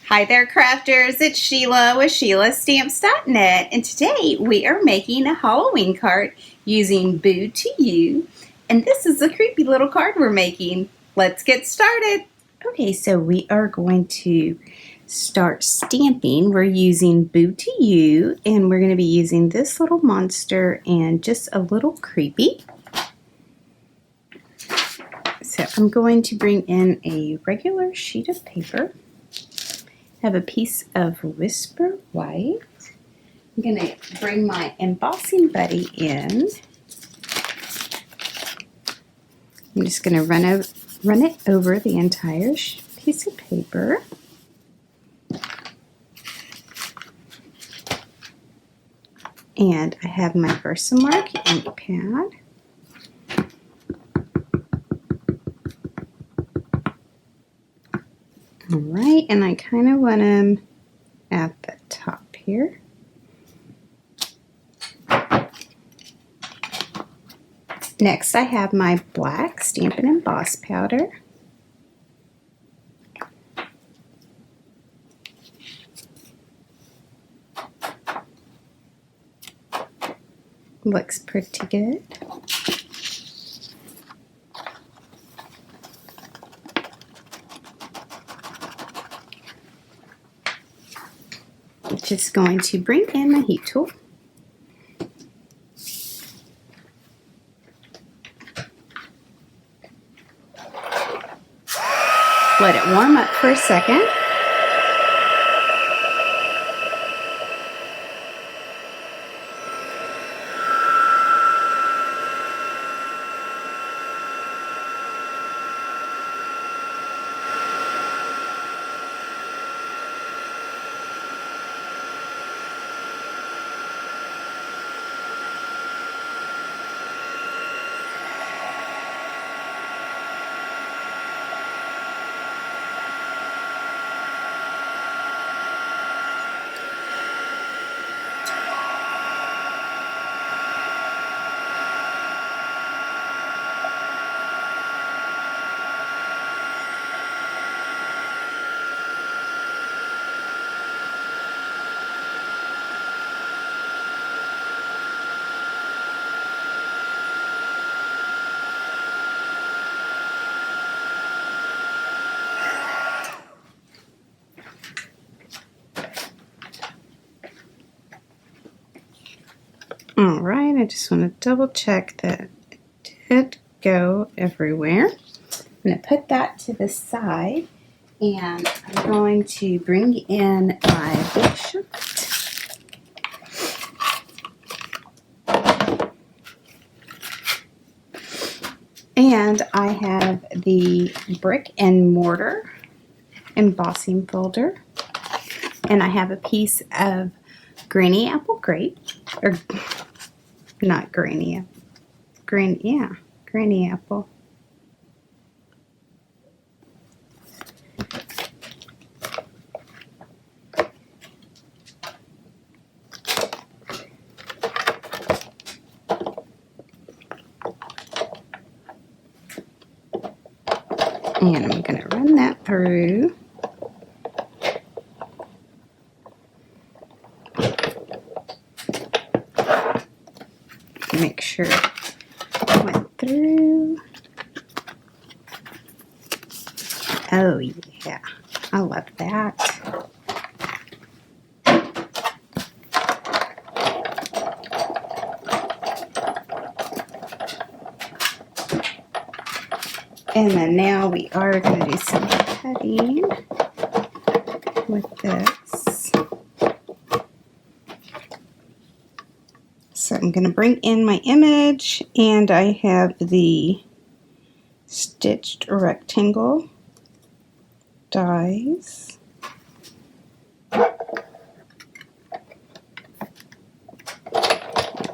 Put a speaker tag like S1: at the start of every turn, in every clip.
S1: Hi there, crafters. It's Sheila with SheilaStamps.net, and today we are making a Halloween card using Boo to You, and this is a creepy little card we're making. Let's get started. Okay, so we are going to start stamping. We're using Boo to You, and we're going to be using this little monster and just a little creepy. So I'm going to bring in a regular sheet of paper. Have a piece of Whisper White. I'm going to bring my embossing buddy in. I'm just going to run it over the entire piece of paper. And I have my VERSAMARK ink pad. All right, and I kind of want them at the top here. Next, I have my black Stampin' Emboss powder. Looks pretty good. Just going to bring in my heat tool. Let it warm up for a second. All right, I just want to double check that it did go everywhere. I'm going to put that to the side, and I'm going to bring in my big shot. And I have the brick and mortar embossing folder, and I have a piece of Granny Apple Grape, or not Granny Apple, Granny Apple. And I'm going to run that through. Make sure it went through. Oh yeah, I love that. And then now we are going to do some cutting with this. So I'm going to bring in my image, and I have the stitched rectangle dies.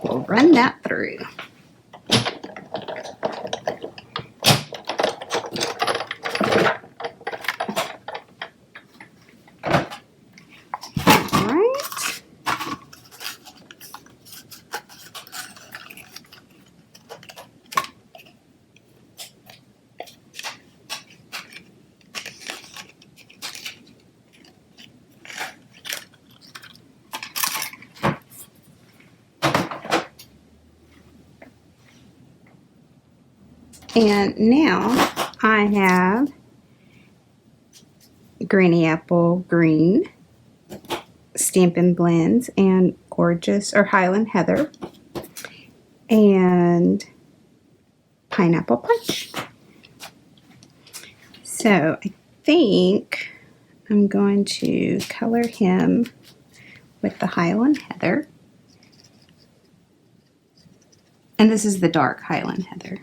S1: We'll run that through. And now I have Granny Apple Green, Stampin' Blends, and Highland Heather, and Pineapple Punch. So I think I'm going to color him with the Highland Heather. And this is the dark Highland Heather.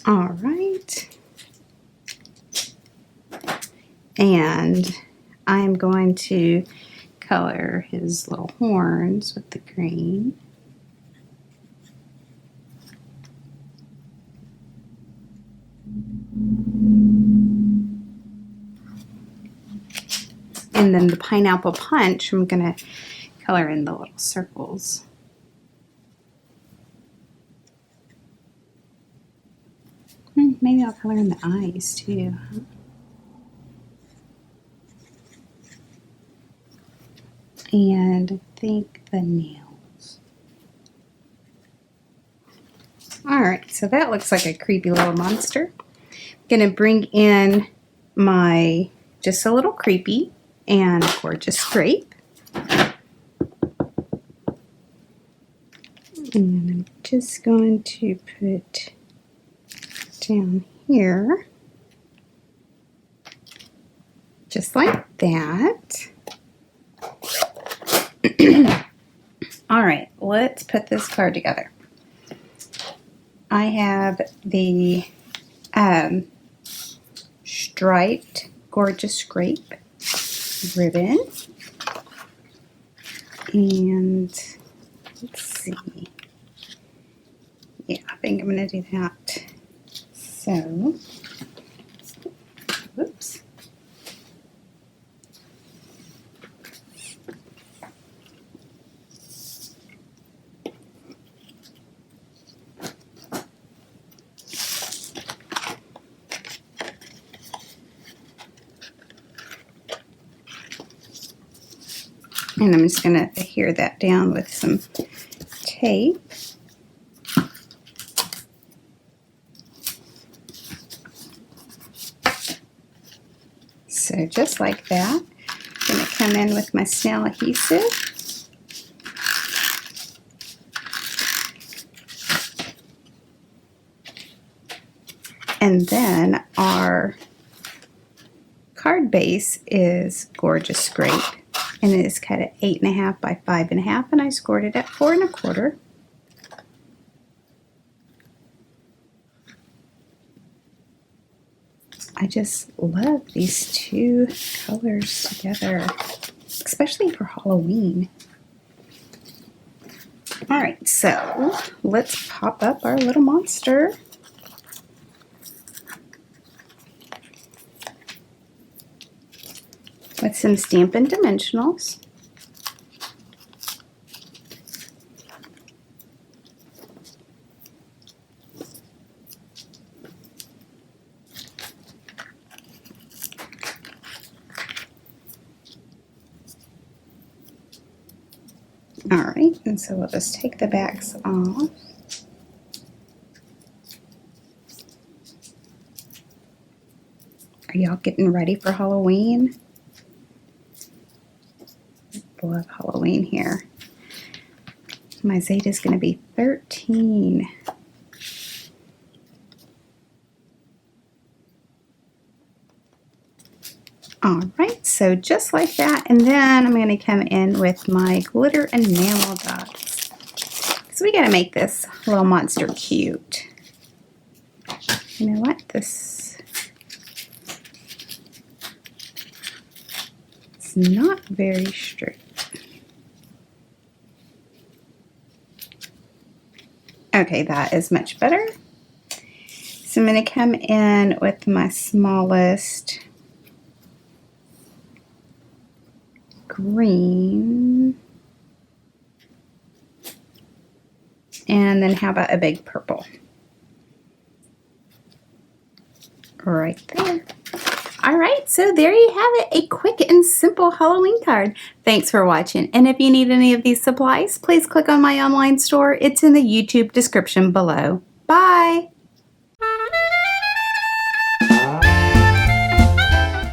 S1: All right. And I'm going to color his little horns with the green. And then the Pineapple Punch, I'm going to color in the little circles. Maybe I'll color in the eyes too. And I think the nails. Alright, so that looks like a creepy little monster. I'm going to bring in my Just a Little Creepy and Gorgeous Grape. And I'm just going to put down here, just like that. All right, let's put this card together. I have the striped Gorgeous Grape ribbon, and let's see. Yeah, I think I'm going to do that. So, whoops. And I'm just going to adhere that down with some tape. So just like that, I'm going to come in with my SNAIL adhesive. And then our card base is Gorgeous Grape, and it is cut at 8.5 by 5.5, and I scored it at 4 1/4. I just love these two colors together, especially for Halloween. All right, so let's pop up our little monster. With some Stampin' Dimensionals. All right, and so we'll just take the backs off. Are y'all getting ready for Halloween? Love Halloween here. My Zeta's going to be 13. All right, so just like that, and then I'm going to come in with my glitter enamel dots. So we got to make this little monster cute. You know what? This is not very straight. Okay, that is much better. So I'm going to come in with my smallest green. And then how about a big purple? Right there. Alright, so there you have it, a quick and simple Halloween card. Thanks for watching, and if you need any of these supplies, please click on my online store. It's in the YouTube description below. Bye!